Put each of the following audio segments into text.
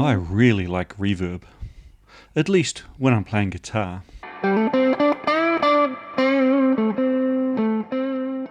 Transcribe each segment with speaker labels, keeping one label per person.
Speaker 1: I really like reverb, at least when I'm playing guitar.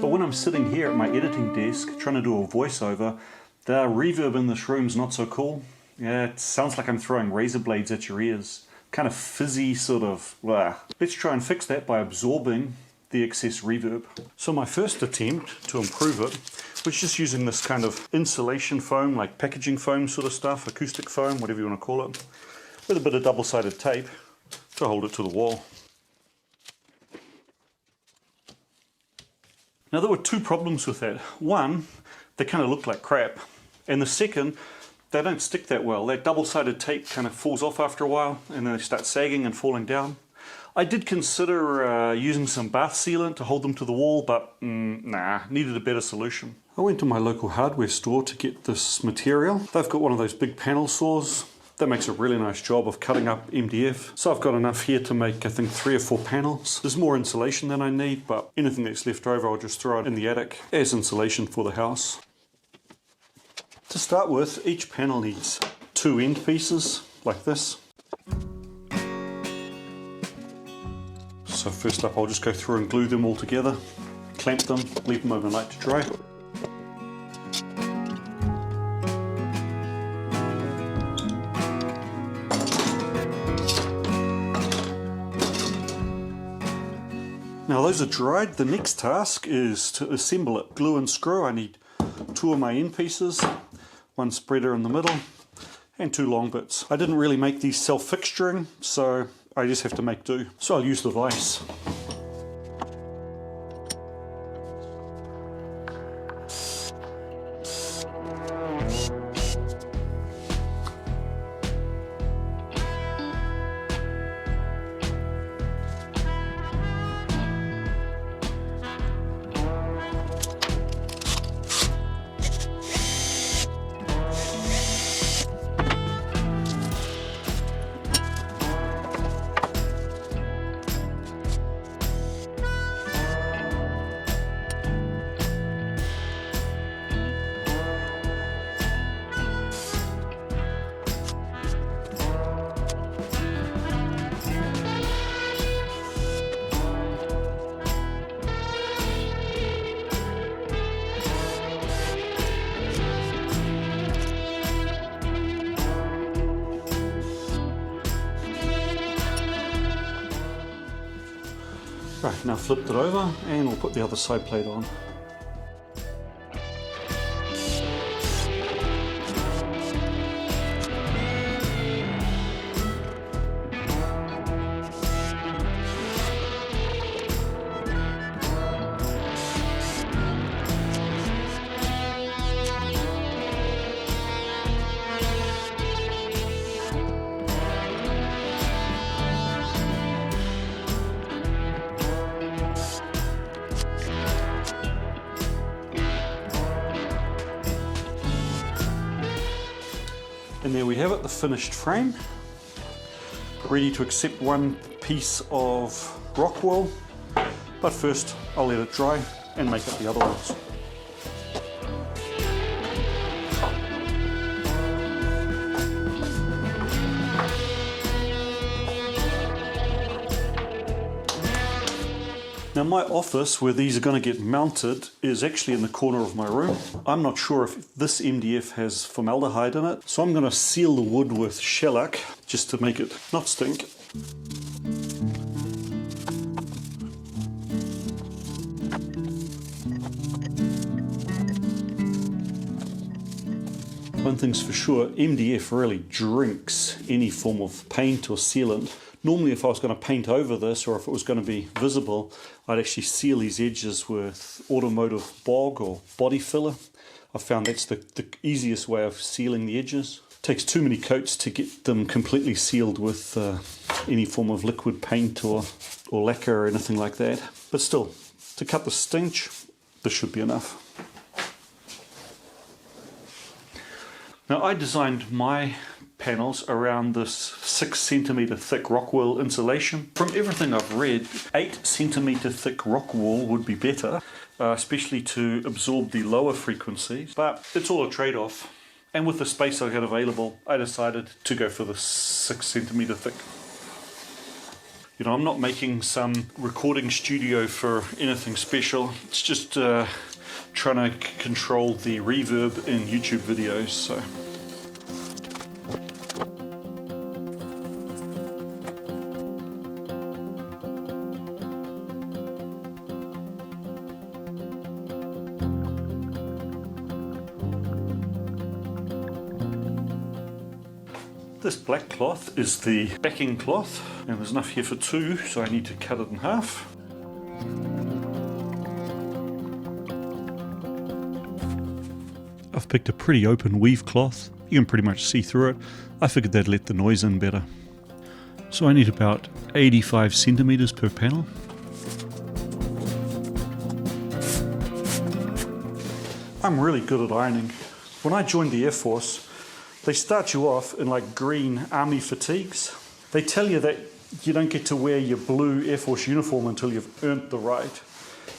Speaker 1: But when I'm sitting here at my editing desk trying to do a voiceover, the reverb in this room's not so cool. Yeah, it sounds like I'm throwing razor blades at your ears. Kind of fizzy, sort of. Blah. Let's try and fix that by absorbing the excess reverb. So my first attempt to improve it was just using this kind of insulation foam, like packaging foam sort of stuff, acoustic foam, whatever you want to call it, with a bit of double-sided tape to hold it to the wall. Now there were two problems with that. One, they kind of looked like crap, and the second, they don't stick that well. That double-sided tape kind of falls off after a while and then they start sagging and falling down. I did consider using some bath sealant to hold them to the wall, but nah, needed a better solution. I went to my local hardware store to get this material. They've got one of those big panel saws. That makes a really nice job of cutting up MDF. So I've got enough here to make, I think, 3 or 4 panels. There's more insulation than I need, but anything that's left over I'll just throw it in the attic as insulation for the house. To start with, each panel needs 2 end pieces, like this. So first up I'll just go through and glue them all together, clamp them, leave them overnight to dry. Now those are dried. The next task is to assemble it. Glue and screw. I need 2 of my end pieces, 1 spreader in the middle, and 2 long bits. I didn't really make these self-fixturing, so I just have to make do. So I'll use the vise. Right, now flipped it over and we'll put the other side plate on. And there we have it, the finished frame. Ready to accept one piece of rock wool, but first I'll let it dry and make up the other ones. Now my office, where these are going to get mounted, is actually in the corner of my room. I'm not sure if this MDF has formaldehyde in it, so I'm going to seal the wood with shellac just to make it not stink. One thing's for sure, MDF really drinks any form of paint or sealant. Normally if I was going to paint over this, or if it was going to be visible, I'd actually seal these edges with automotive bog or body filler. I found that's the easiest way of sealing the edges. It takes too many coats to get them completely sealed with any form of liquid paint or lacquer or anything like that. But still, to cut the stench, this should be enough. Now I designed my panels around this 6 centimeter thick rock wool insulation. From everything I've read, 8 centimeter thick rock wool would be better, especially to absorb the lower frequencies, but it's all a trade-off. And with the space I had available, I decided to go for the 6 centimeter thick. You know, I'm not making some recording studio for anything special. It's just trying to control the reverb in YouTube videos. So. This black cloth is the backing cloth, and there's enough here for 2, so I need to cut it in half. I've picked a pretty open weave cloth. You can pretty much see through it. I figured that'd let the noise in better. So I need about 85 centimeters per panel. I'm really good at ironing. When I joined the Air Force, they start you off in like green army fatigues. They tell you that you don't get to wear your blue Air Force uniform until you've earned the right.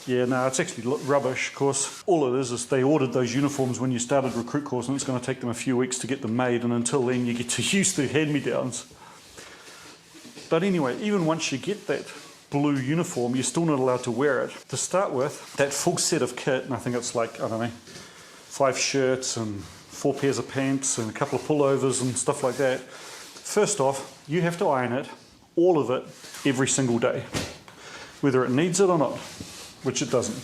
Speaker 1: Yeah, no, it's actually rubbish, of course. All it is they ordered those uniforms when you started recruit course, and it's going to take them a few weeks to get them made, and until then you get to use the hand-me-downs. But anyway, even once you get that blue uniform, you're still not allowed to wear it. To start with, that full set of kit, and I think it's like, I don't know, 5 shirts and 4 pairs of pants and a couple of pullovers and stuff like that. First off, you have to iron it, all of it, every single day, whether it needs it or not, which it doesn't.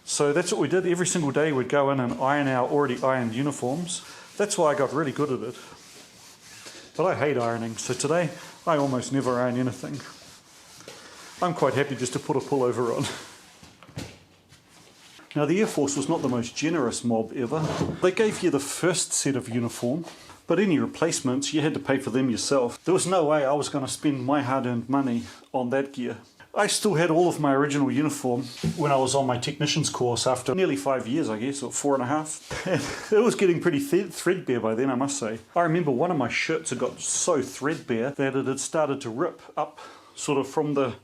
Speaker 1: So that's what we did. Every single day we'd go in and iron our already ironed uniforms. That's why I got really good at it. But I hate ironing, so today I almost never iron anything. I'm quite happy just to put a pullover on. Now, the Air Force was not the most generous mob ever. They gave you the first set of uniform, but any replacements, you had to pay for them yourself. There was no way I was going to spend my hard-earned money on that gear. I still had all of my original uniform when I was on my technician's course after nearly 5 years, I guess, or 4.5. And it was getting pretty threadbare by then, I must say. I remember one of my shirts had got so threadbare that it had started to rip up sort of from the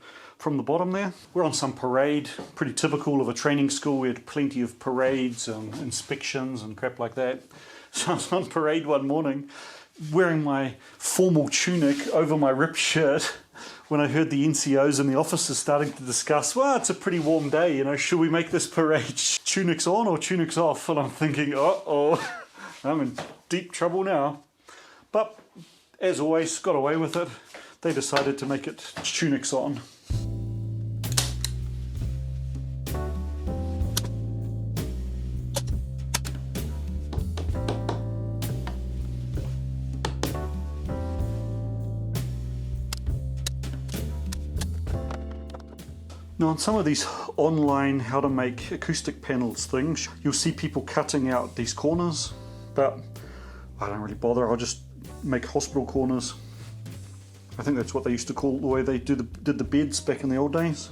Speaker 1: bottom there. We're on some parade, pretty typical of a training school. We had plenty of parades and inspections and crap like that. So I was on parade one morning wearing my formal tunic over my ripped shirt when I heard the NCOs and the officers starting to discuss, well, it's a pretty warm day, you know, should we make this parade tunics on or tunics off? And I'm thinking, uh-oh, I'm in deep trouble now. But as always, got away with it. They decided to make it tunics on. Now, on some of these online how to make acoustic panels things, you'll see people cutting out these corners, but I don't really bother. I'll just make hospital corners. I think that's what they used to call the way they did the beds back in the old days.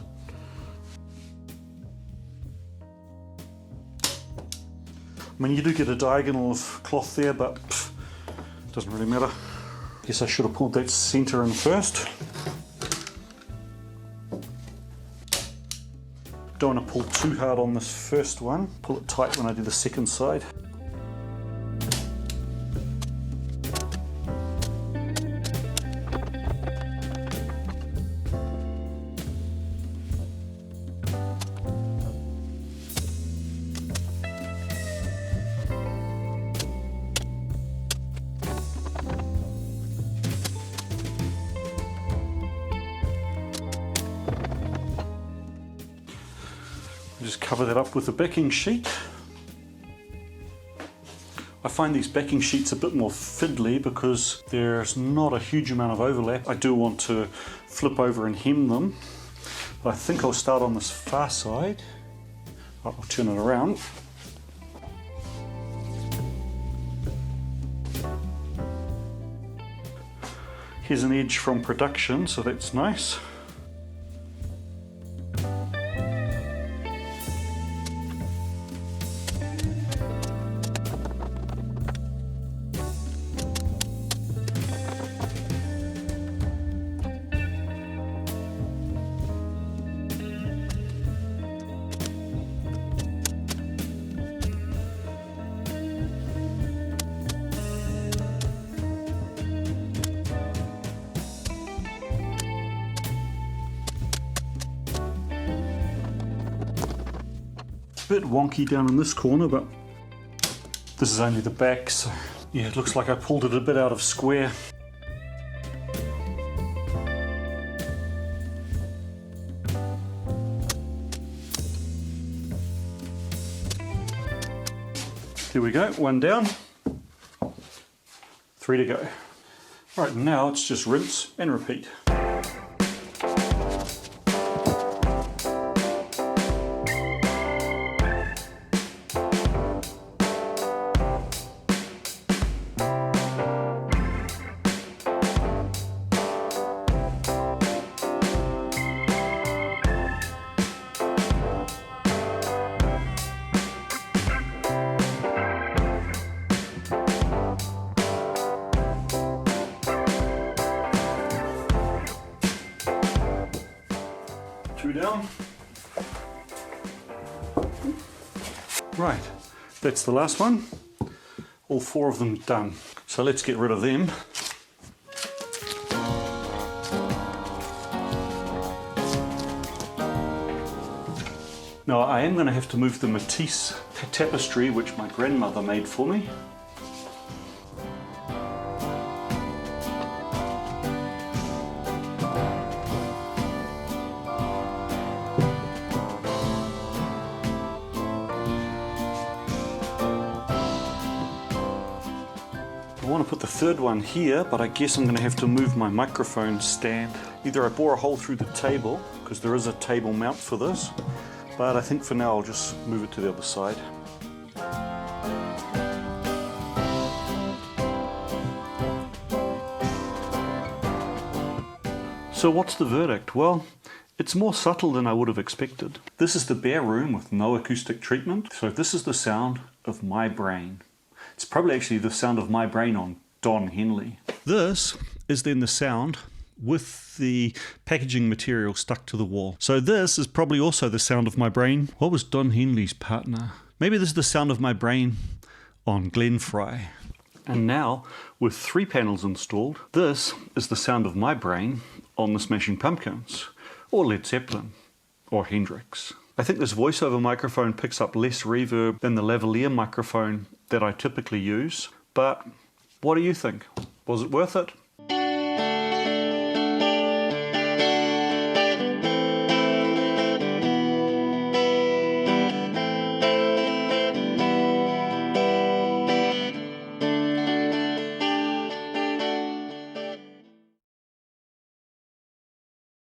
Speaker 1: I mean, you do get a diagonal of cloth there, but it doesn't really matter. Guess I should have pulled that center in first. Don't want to pull too hard on this first one. Pull it tight when I do the second side. Just cover that up with a backing sheet. I find these backing sheets a bit more fiddly because there's not a huge amount of overlap. I do want to flip over and hem them, but I think I'll start on this far side. I'll turn it around. Here's an edge from production, so that's nice. bit wonky down in this corner, but this is only the back, so yeah, it looks like I pulled it a bit out of square. Here we go, one down, 3 to go. Right, now it's just rinse and repeat. Down. Right, that's the last one. All 4 of them done. So let's get rid of them. Now I am going to have to move the Matisse tapestry which my grandmother made for me. I want to put the third one here, but I guess I'm going to have to move my microphone stand. Either I bore a hole through the table, because there is a table mount for this, but I think for now I'll just move it to the other side. So what's the verdict? Well, it's more subtle than I would have expected. This is the bare room with no acoustic treatment, so this is the sound of my brain. It's probably actually the sound of my brain on Don Henley. This is then the sound with the packaging material stuck to the wall. So this is probably also the sound of my brain. What was Don Henley's partner? Maybe this is the sound of my brain on Glenn Fry. And now, with 3 panels installed, this is the sound of my brain on the Smashing Pumpkins, or Led Zeppelin, or Hendrix. I think this voiceover microphone picks up less reverb than the Lavillier microphone that I typically use, but what do you think? Was it worth it?